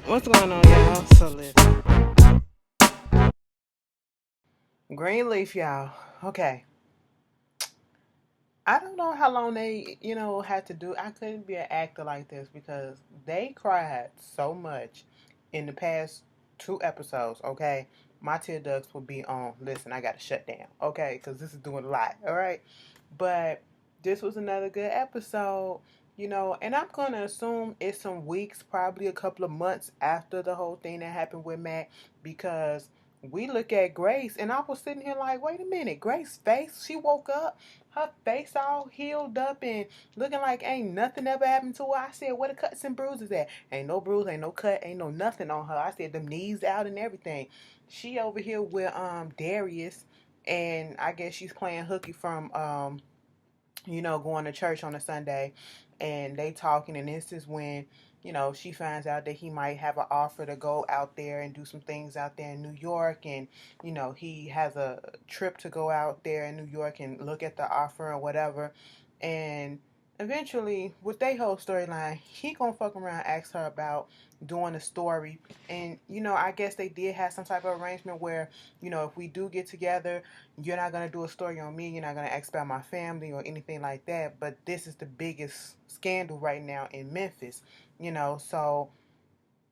What's going on, y'all? So listen, Greenleaf, y'all. Okay, I don't know how long they, had to do. I couldn't be an actor like this because they cried so much in the past two episodes. Okay, my tear ducts will be on. Listen, I got to shut down. Okay, because this is doing a lot. All right, but this was another good episode. And I'm gonna assume it's some weeks, probably a couple of months after the whole thing that happened with Matt, because we look at Grace, and I was sitting here like, wait a minute, Grace's face, she woke up, her face all healed up and looking like ain't nothing ever happened to her. I said, where the cuts and bruises at? Ain't no bruise, ain't no cut, ain't no nothing on her. I said, them knees out and everything. She over here with Darius, and I guess she's playing hooky from going to church on a Sunday, and they talking, and this is when, she finds out that he might have an offer to go out there and do some things out there in New York, and, he has a trip to go out there in New York and look at the offer or whatever, and eventually, with their whole storyline, he gonna fuck around and ask her about doing a story, and, I guess they did have some type of arrangement where, if we do get together, you're not going to do a story on me. You're not going to ask about my family or anything like that. But this is the biggest scandal right now in Memphis, So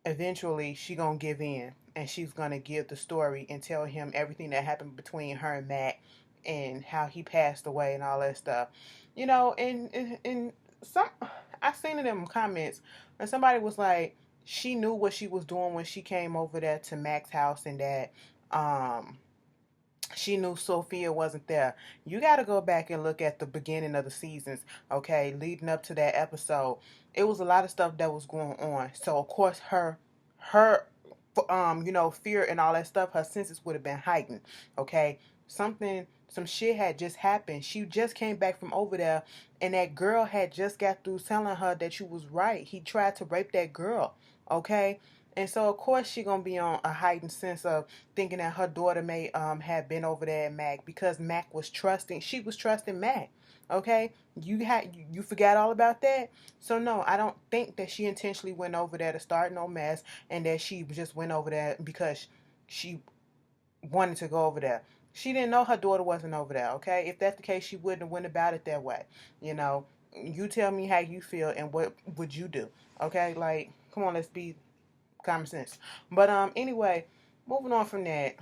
eventually she going to give in and she's going to give the story and tell him everything that happened between her and Matt and how he passed away and all that stuff. And some, I seen in them comments and somebody was like, she knew what she was doing when she came over there to Mac's house and that, she knew Sophia wasn't there. You got to go back and look at the beginning of the seasons, okay, leading up to that episode. It was a lot of stuff that was going on. So of course her fear and all that stuff, her senses would have been heightened, okay? Some shit had just happened. She just came back from over there, and that girl had just got through telling her that you was right. He tried to rape that girl, okay? And so of course she gonna be on a heightened sense of thinking that her daughter may have been over there at Mac because Mac was trusting. She was trusting Mac. Okay, you forgot all about that. So no, I don't think that she intentionally went over there to start no mess, and that she just went over there because she wanted to go over there. She didn't know her daughter wasn't over there. Okay, if that's the case, she wouldn't have went about it that way. You know, you tell me how you feel and what would you do. Okay, like come on, let's be common sense. But anyway, moving on from that,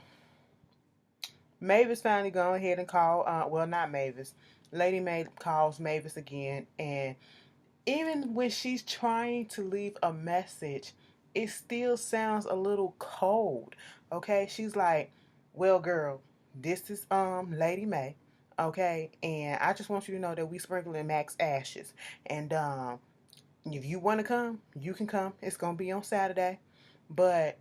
Mavis finally go ahead and call. Well, not Mavis. Lady May calls Mavis again, and even when she's trying to leave a message, it still sounds a little cold. Okay, she's like, "Well, girl, this is Lady May. Okay, and I just want you to know that we sprinkling Max ashes, and if you want to come, you can come. It's gonna be on Saturday, but."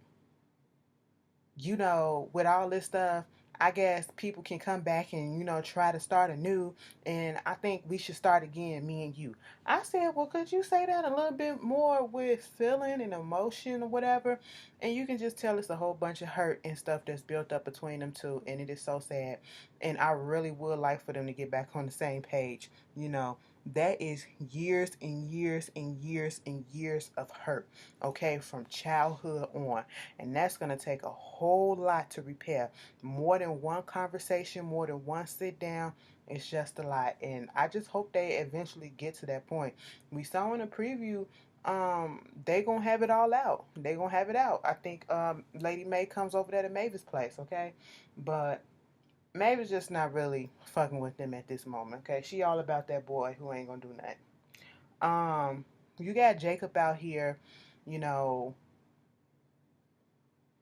With all this stuff, I guess people can come back and, try to start anew. And I think we should start again, me and you. I said, well, could you say that a little bit more with feeling and emotion or whatever? And you can just tell it's a whole bunch of hurt and stuff that's built up between them two. And it is so sad. And I really would like for them to get back on the same page, you know. That is years and years and years and years of hurt, okay, from childhood on. And that's going to take a whole lot to repair. More than one conversation, more than one sit down. It's just a lot. And I just hope they eventually get to that point. We saw in a preview, they gonna have it all out. They gonna have it out. I think Lady May comes over there to Mavis' place, okay? But Mavis just not really fucking with them at this moment, okay? She all about that boy who ain't gonna do nothing. You got Jacob out here, you know,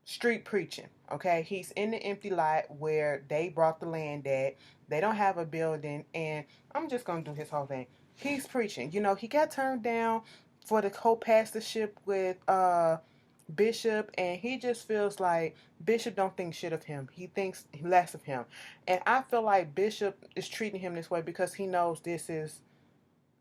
street preaching. Okay, he's in the empty lot where they brought the land at. They don't have a building, and I'm just gonna do his whole thing. He's preaching. He got turned down for the co-pastorship with Bishop, and he just feels like Bishop don't think shit of him. He thinks less of him, and I feel like Bishop is treating him this way because he knows this is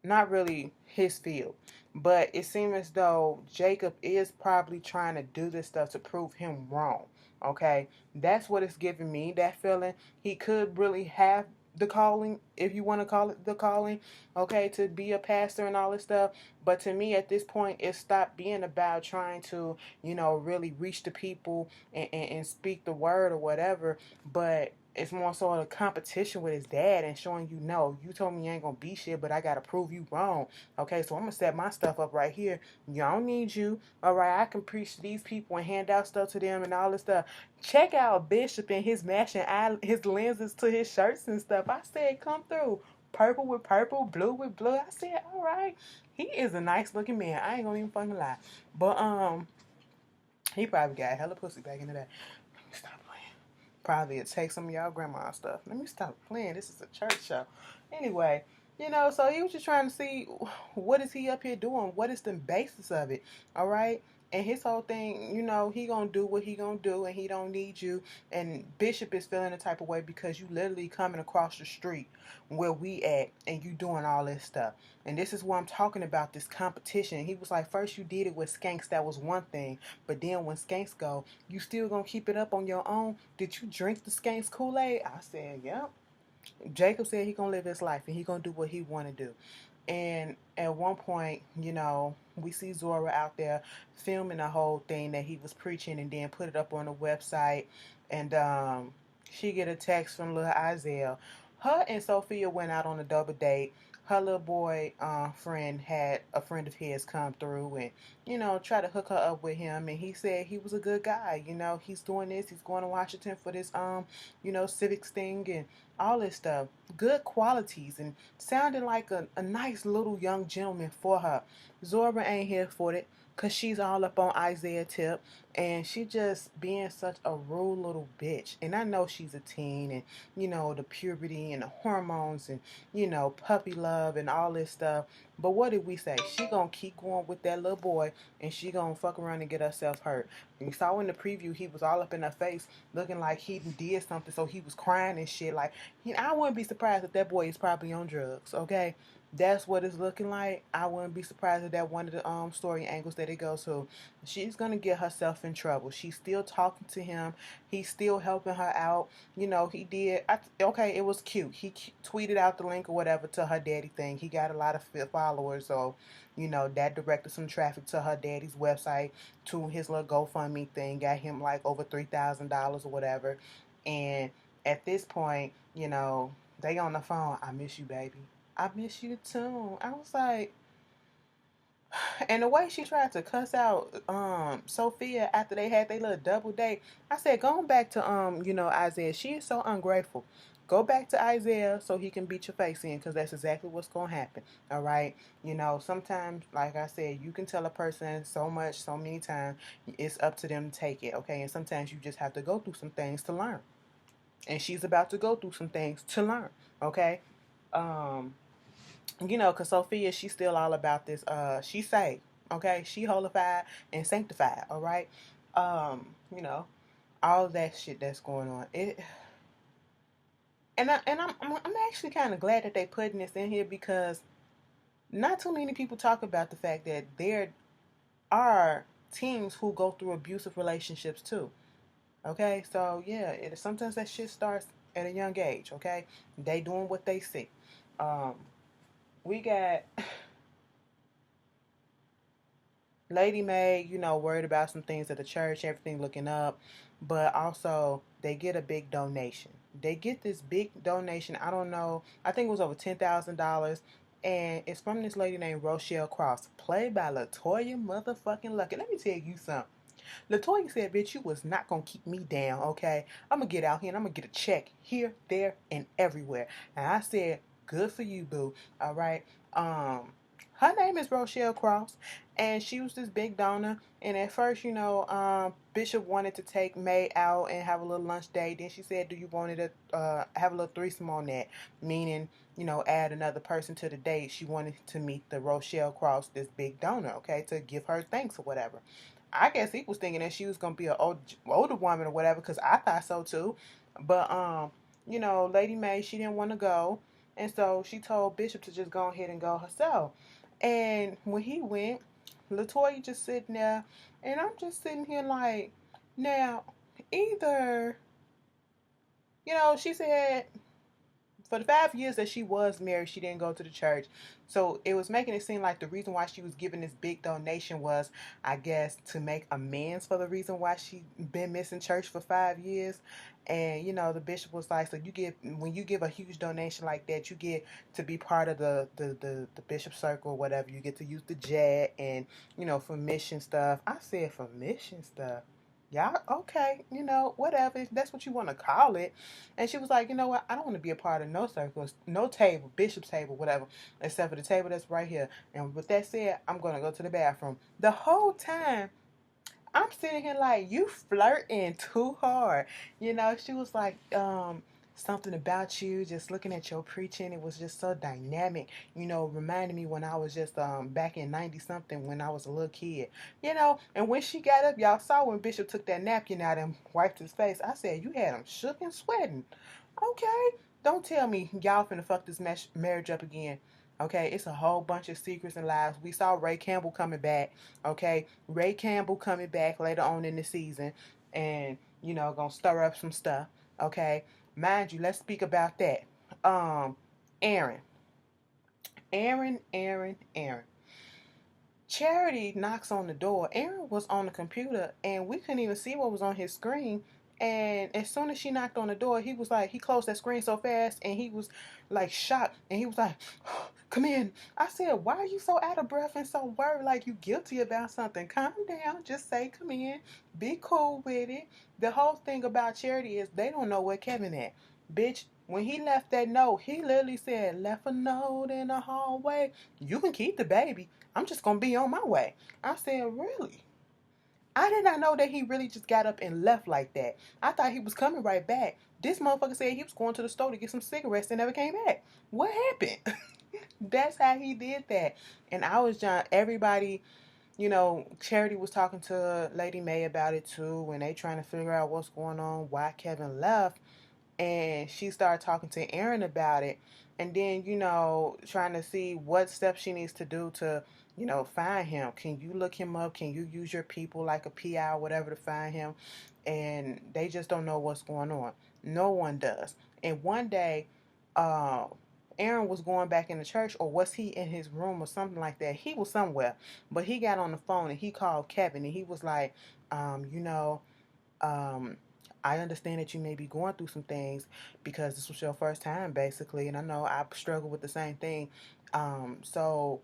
not really his field. But it seems as though Jacob is probably trying to do this stuff to prove him wrong. Okay? That's what it's giving me, that feeling. He could really have the calling, if you want to call it the calling, okay, to be a pastor and all this stuff. But to me, at this point, it stopped being about trying to, really reach the people and speak the word or whatever. But it's more so a competition with his dad and showing you, no, you told me you ain't gonna be shit, but I gotta prove you wrong. Okay, so I'm gonna set my stuff up right here. Y'all don't need you. All right, I can preach to these people and hand out stuff to them and all this stuff. Check out Bishop and his matching his lenses to his shirts and stuff. I said, come through. Purple with purple, blue with blue. I said, all right. He is a nice looking man. I ain't gonna even fucking lie. But he probably got hella pussy back in the day. Let me stop playing. Probably take some of y'all grandma stuff. Let me stop playing. This is a church show. Anyway, so he was just trying to see what is he up here doing? What is the basis of it? All right. And his whole thing, he gonna do what he gonna do, and he don't need you. And Bishop is feeling the type of way because you literally coming across the street where we at, and you doing all this stuff. And this is what I'm talking about, this competition. He was like, first you did it with Skanks, that was one thing, but then when Skanks go, you still gonna keep it up on your own? Did you drink the Skanks Kool-Aid? I said, yep. Jacob said he gonna live his life and he gonna do what he wanna do. And at one point, we see Zora out there filming the whole thing that he was preaching and then put it up on the website. And she get a text from little Isaiah. Her and Sophia went out on a double date. Her little boy friend had a friend of his come through and, try to hook her up with him. And he said he was a good guy. He's doing this. He's going to Washington for this, civics thing and all this stuff. Good qualities and sounding like a nice little young gentleman for her. Zora ain't here for it because she's all up on Isaiah tip. And she just being such a rude little bitch. And I know she's a teen and, the puberty and the hormones and, puppy love and all this stuff. But what did we say? She gonna keep going with that little boy and she gonna fuck around and get herself hurt. And you saw in the preview, he was all up in her face looking like he did something, so he was crying and shit. Like, I wouldn't be surprised if that boy is probably on drugs, okay? That's what it's looking like. I wouldn't be surprised if that one of the story angles that it goes to. She's gonna get herself in trouble. She's still talking to him. He's still helping her out. He did. Okay, it was cute. He tweeted out the link or whatever to her daddy thing. He got a lot of followers, so that directed some traffic to her daddy's website, to his little GoFundMe thing. Got him like over $3,000 or whatever. And at this point, they on the phone. I miss you, baby. I miss you too. I was like, and the way she tried to cuss out Sophia after they had their little double date, I said, going back to Isaiah, she is so ungrateful. Go back to Isaiah so he can beat your face in, because that's exactly what's going to happen. All right? Sometimes, like I said, you can tell a person so much, so many times, it's up to them to take it, okay? And sometimes you just have to go through some things to learn. And she's about to go through some things to learn, okay? Because Sophia, she's still all about this. She's saved, okay? She holified and sanctified, all right? All of that shit that's going on. I'm actually kind of glad that they putting this in here, because not too many people talk about the fact that there are teens who go through abusive relationships too. Okay, so yeah, sometimes that shit starts at a young age. Okay, they doing what they see. We got Lady Mae, worried about some things at the church, everything looking up, but also they get a big donation. They get this big donation. I don't know. I think it was over $10,000, and it's from this lady named Rochelle Cross, played by Latoya motherfucking Lucky. Let me tell you something. Latoya said, bitch, you was not going to keep me down, okay? I'm going to get out here and I'm going to get a check here, there, and everywhere. And I said, good for you, boo, all right? Her name is Rochelle Cross, and she was this big donor. And at first, Bishop wanted to take May out and have a little lunch date. Then she said, do you want to have a little threesome on that? Meaning, add another person to the date. She wanted to meet the Rochelle Cross, this big donor, okay, to give her thanks or whatever. I guess he was thinking that she was going to be an older woman or whatever, because I thought so too. But, Lady Mae, she didn't want to go. And so she told Bishop to just go ahead and go herself. And when he went, Latoya just sitting there, and I'm just sitting here like, now, either, she said for the 5 years that she was married, she didn't go to the church. So it was making it seem like the reason why she was giving this big donation was, I guess, to make amends for the reason why she been missing church for 5 years. And the bishop was like, so you get, when you give a huge donation like that, you get to be part of the bishop circle or whatever. You get to use the jet and for mission stuff. I said, for mission stuff. Yeah, okay, whatever, if that's what you want to call it. And she was like, you know what, I don't want to be a part of no circles, no table, bishop's table, whatever, except for the table that's right here. And with that said, I'm going to go to the bathroom. The whole time, I'm sitting here like, you flirting too hard. She was like, something about you, just looking at your preaching, it was just so dynamic, reminding me when I was just back in 90 something when I was a little kid. And when she got up, y'all saw when Bishop took that napkin out and wiped his face. I said, you had him shook and sweating. Okay, don't tell me y'all finna fuck this marriage up again. Okay, it's a whole bunch of secrets and lies. We saw Ray Campbell coming back. Okay, Ray Campbell coming back later on in the season, and gonna stir up some stuff. Okay, mind you, let's speak about that. Aaron, Aaron. Charity knocks on the door. Aaron was on the computer and we couldn't even see what was on his screen. And as soon as she knocked on the door, he was like, he closed that screen so fast and he was like shocked. And he was like, oh, come in. I said, why are you so out of breath and so worried like you guilty about something? Calm down. Just say, come in. Be cool with it. The whole thing about Charity is they don't know where Kevin at. Bitch, when he left that note, he literally said, left a note in the hallway. You can keep the baby. I'm just going to be on my way. I said, really? I did not know that he really just got up and left like that. I thought he was coming right back. This motherfucker said he was going to the store to get some cigarettes and never came back. What happened? That's how he did that. And I was John. Everybody, Charity was talking to Lady May about it too. When they trying to figure out what's going on, why Kevin left. And she started talking to Aaron about it. And then, trying to see what steps she needs to do to, find him. Can you look him up? Can you use your people like a PI or whatever to find him? And they just don't know what's going on. No one does. And one day, Aaron was going back in the church, or was he in his room or something like that? He was somewhere. But he got on the phone and he called Kevin and he was like, um, I understand that you may be going through some things because this was your first time, basically, and I know I struggle with the same thing. So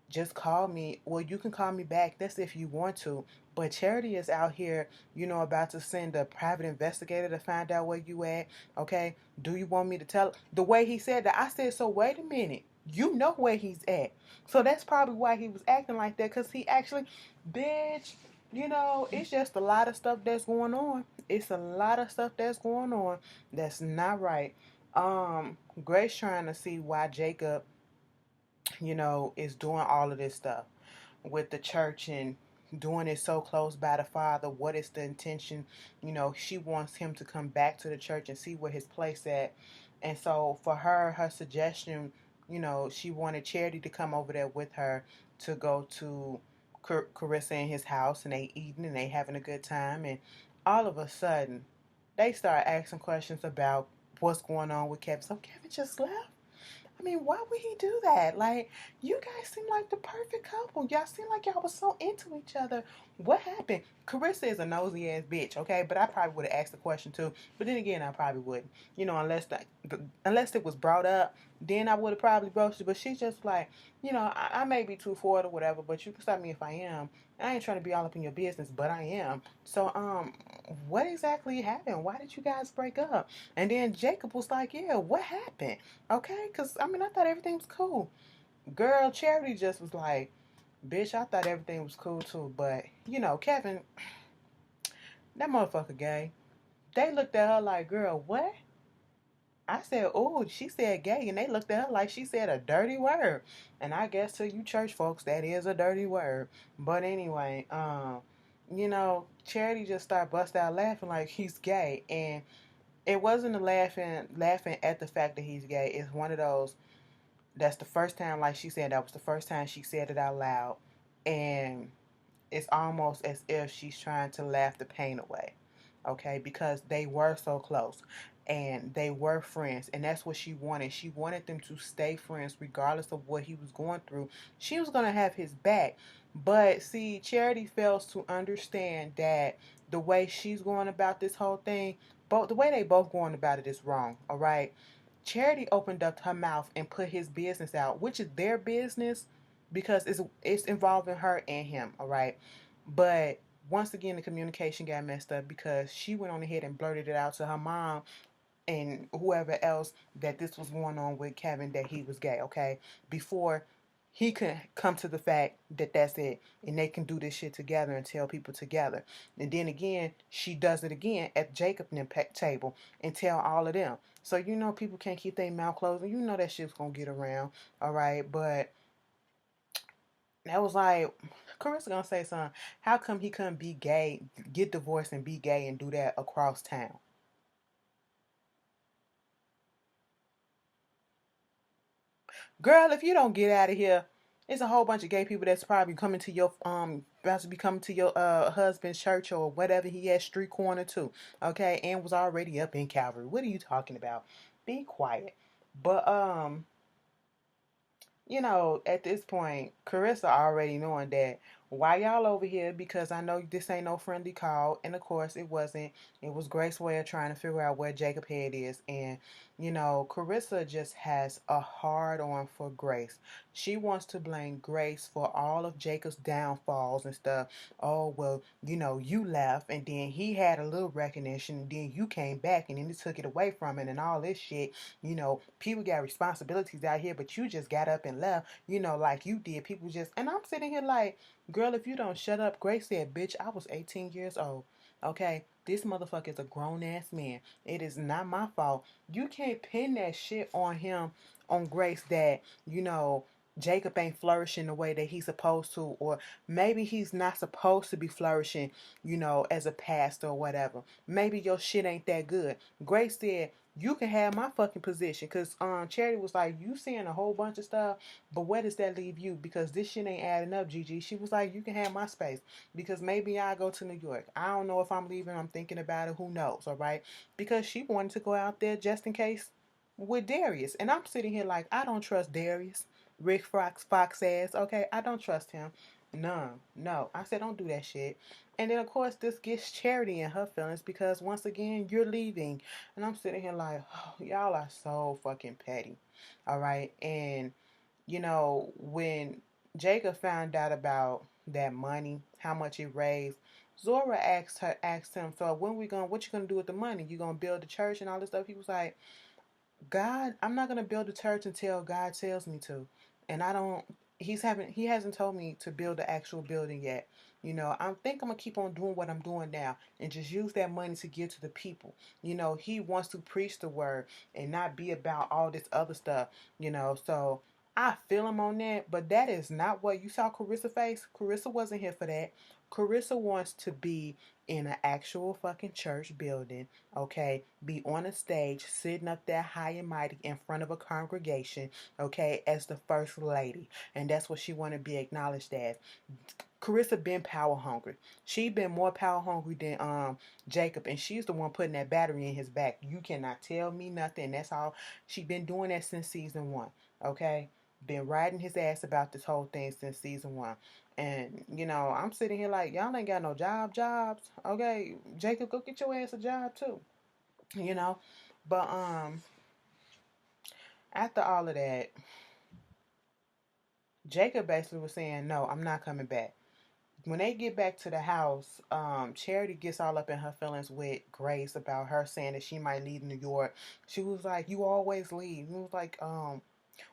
just call me. Well, you can call me back. That's if you want to. But Charity is out here, about to send a private investigator to find out where you at. Okay? Do you want me to tell? The way he said that, I said, so wait a minute. You know where he's at. So that's probably why he was acting like that, because he actually, bitch, it's just a lot of stuff that's going on. It's a lot of stuff that's going on that's not right. Grace trying to see why Jacob, is doing all of this stuff with the church and doing it so close by the Father. What is the intention? She wants him to come back to the church and see where his place at. And so for her suggestion, she wanted Charity to come over there with her to go to Carissa in his house, and they eating and they having a good time. And all of a sudden, they start asking questions about what's going on with Kevin. So Kevin just left? I mean, why would he do that? Like, you guys seem like the perfect couple. Y'all seem like y'all was so into each other. What happened? Carissa is a nosy ass bitch, okay? But I probably would have asked the question too. But then again, I probably wouldn't. Unless it was brought up, then I would have probably broached it. But she's just like, I may be too forward or whatever, but you can stop me if I am. I ain't trying to be all up in your business, but I am. So, what exactly happened? Why did you guys break up? And then Jacob was like, yeah, what happened? Okay? Because, I thought everything was cool. Girl, Charity just was like, bitch, I thought everything was cool too. But, Kevin, that motherfucker gay. They looked at her like, girl, what? I said, oh, she said gay. And they looked at her like she said a dirty word. And I guess to you church folks, that is a dirty word. But anyway, Charity just started busting out laughing like he's gay. And it wasn't a laughing at the fact that he's gay. It's one of those, that's the first time, like she said, that was the first time she said it out loud. And it's almost as if she's trying to laugh the pain away. Okay, because they were so close. and they were friends, and that's what she wanted. She wanted them to stay friends regardless of what he was going through. She was going to have his back. But see, Charity fails to understand that the way she's going about this whole thing, both the way they both going about it is wrong. All right. Charity opened up her mouth and put his business out, which is their business, because it's involving her and him. All right. But once again, the communication got messed up because she went on ahead and blurted it out to her mom and whoever else that this was going on with Kevin, that he was gay, okay? Before he could come to the fact that that's it, and they can do this shit together and tell people together. And then again, she does it again at Jacob and table and tell all of them. So you know people can't keep their mouth closed, and you know that shit's gonna get around, all right? But that was like, Carissa gonna say something. How come he couldn't be gay, get divorced and be gay and do that across town? Girl, if you don't get out of here, it's a whole bunch of gay people that's probably coming to your about to be coming to your husband's church or whatever he had street corner too. Okay, and was already up in Calvary. What are you talking about? Be quiet. But at this point, Carissa already knowing that why y'all over here, because I know this ain't no friendly call, and of course it wasn't. It was Grace's way of trying to figure out where Jacob head is, and Carissa just has a hard on for Grace. She wants to blame Grace for all of Jacob's downfalls and stuff. Oh well, you left, and then he had a little recognition, and then you came back, and then he took it away from it, and all this shit. People got responsibilities out here, but you just got up and left, like you did. People just, and I'm sitting here like, girl, if you don't shut up. Grace said, bitch, I was 18 years old. Okay, this motherfucker is a grown ass man. It is not my fault. You can't pin that shit on him, on Grace, that, Jacob ain't flourishing the way that he's supposed to, or maybe he's not supposed to be flourishing, as a pastor or whatever. Maybe your shit ain't that good. Grace said, you can have my fucking position, because Charity was like, you seeing a whole bunch of stuff, but where does that leave you? Because this shit ain't adding up, Gigi. She was like, you can have my space, because maybe I go to New York. I don't know if I'm leaving. I'm thinking about it. Who knows? All right, because she wanted to go out there just in case with Darius, and I'm sitting here like, I don't trust Darius. Rick Fox says, okay, I don't trust him. No. I said, don't do that shit. And then, of course, this gets Charity in her feelings because, once again, you're leaving. And I'm sitting here like, oh, y'all are so fucking petty. All right. And, when Jacob found out about that money, how much it raised, Zora asked him, so what you gonna do with the money? You gonna build the church and all this stuff? He was like, God, I'm not gonna build a church until God tells me to, and I don't. He hasn't told me to build the actual building yet. I think I'm gonna keep on doing what I'm doing now and just use that money to give to the people. He wants to preach the word and not be about all this other stuff. So I feel him on that, but that is not what you saw Carissa face. Carissa wasn't here for that. Carissa wants to be in an actual fucking church building, okay? Be on a stage, sitting up there high and mighty in front of a congregation, okay, as the first lady. And that's what she want to be acknowledged as. Carissa been power hungry. She been more power hungry than Jacob, and she's the one putting that battery in his back. You cannot tell me nothing. That's all. She been doing that since season 1, okay? Been riding his ass about this whole thing since season 1. And, I'm sitting here like, y'all ain't got no jobs. Okay, Jacob, go get your ass a job too. You know? But after all of that, Jacob basically was saying, no, I'm not coming back. When they get back to the house, Charity gets all up in her feelings with Grace about her saying that she might leave New York. She was like, you always leave. He was like,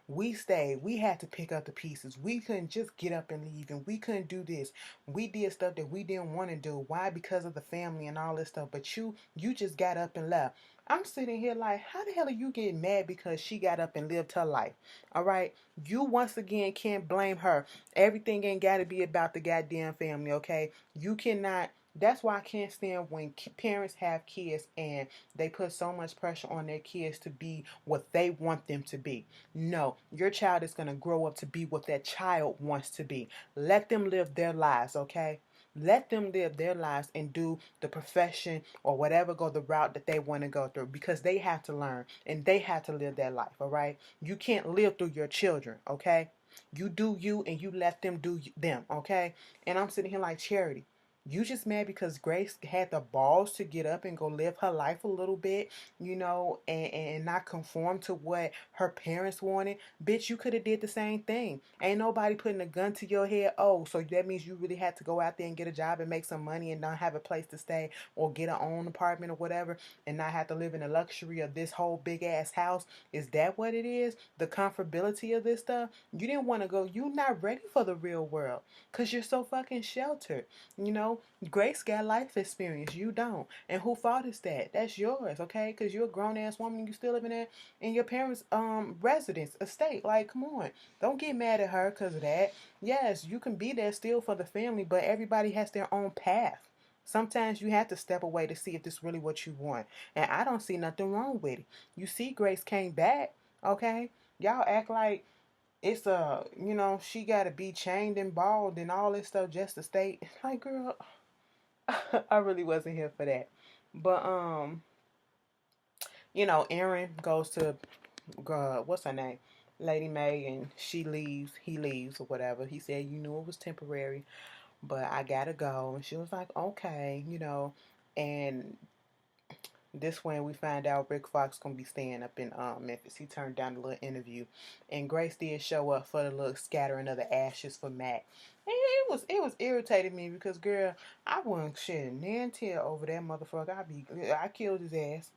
we stayed. We had to pick up the pieces. We couldn't just get up and leave, and we couldn't do this. We did stuff that we didn't want to do. Why? Because of the family and all this stuff. But you just got up and left. I'm sitting here like, how the hell are you getting mad because she got up and lived her life? All right. You once again can't blame her. Everything ain't got to be about the goddamn family, okay? You cannot. That's why I can't stand when parents have kids and they put so much pressure on their kids to be what they want them to be. No, your child is going to grow up to be what that child wants to be. Let them live their lives, okay? Let them live their lives and do the profession or whatever, go the route that they want to go through, because they have to learn and they have to live their life, all right? You can't live through your children, okay? You do you and you let them do them, okay? And I'm sitting here like, Charity, you just mad because Grace had the balls to get up and go live her life a little bit, and not conform to what her parents wanted. Bitch, you could have did the same thing. Ain't nobody putting a gun to your head. Oh, so that means you really had to go out there and get a job and make some money and not have a place to stay or get an own apartment or whatever and not have to live in the luxury of this whole big ass house. Is that what it is? The comfortability of this stuff? You didn't want to go. You're not ready for the real world because you're so fucking sheltered. Grace got life experience. You don't. And who fault is that? That's yours, okay? Because you're a grown ass woman and you still living in your parents' residence, estate. Like, come on. Don't get mad at her because of that. Yes, you can be there still for the family, but everybody has their own path. Sometimes you have to step away to see if this is really what you want. And I don't see nothing wrong with it. You see, Grace came back, okay? Y'all act like it's she gotta be chained and balled and all this stuff just to stay. Like, girl, I really wasn't here for that. But Aaron goes to what's her name? Lady May, and she leaves, he leaves or whatever. He said, you knew it was temporary, but I gotta go. And she was like, okay, and this when we find out Rick Fox gonna be staying up in Memphis. He turned down a little interview, and Grace did show up for the little scattering of the ashes for Mac. And it was irritating me because, girl, I wouldn't shed a nan tear over that motherfucker. I killed his ass.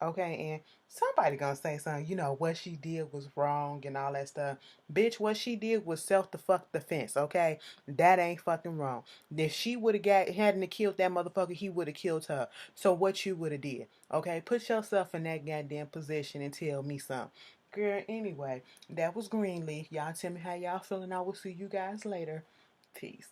Okay, and somebody gonna say something, what she did was wrong and all that stuff. Bitch, what she did was self-defense, okay? That ain't fucking wrong. If she would have hadn't killed that motherfucker, he would have killed her. So what you would have did, okay? Put yourself in that goddamn position and tell me something. Girl, anyway, that was Greenleaf. Y'all tell me how y'all feeling. I will see you guys later. Peace.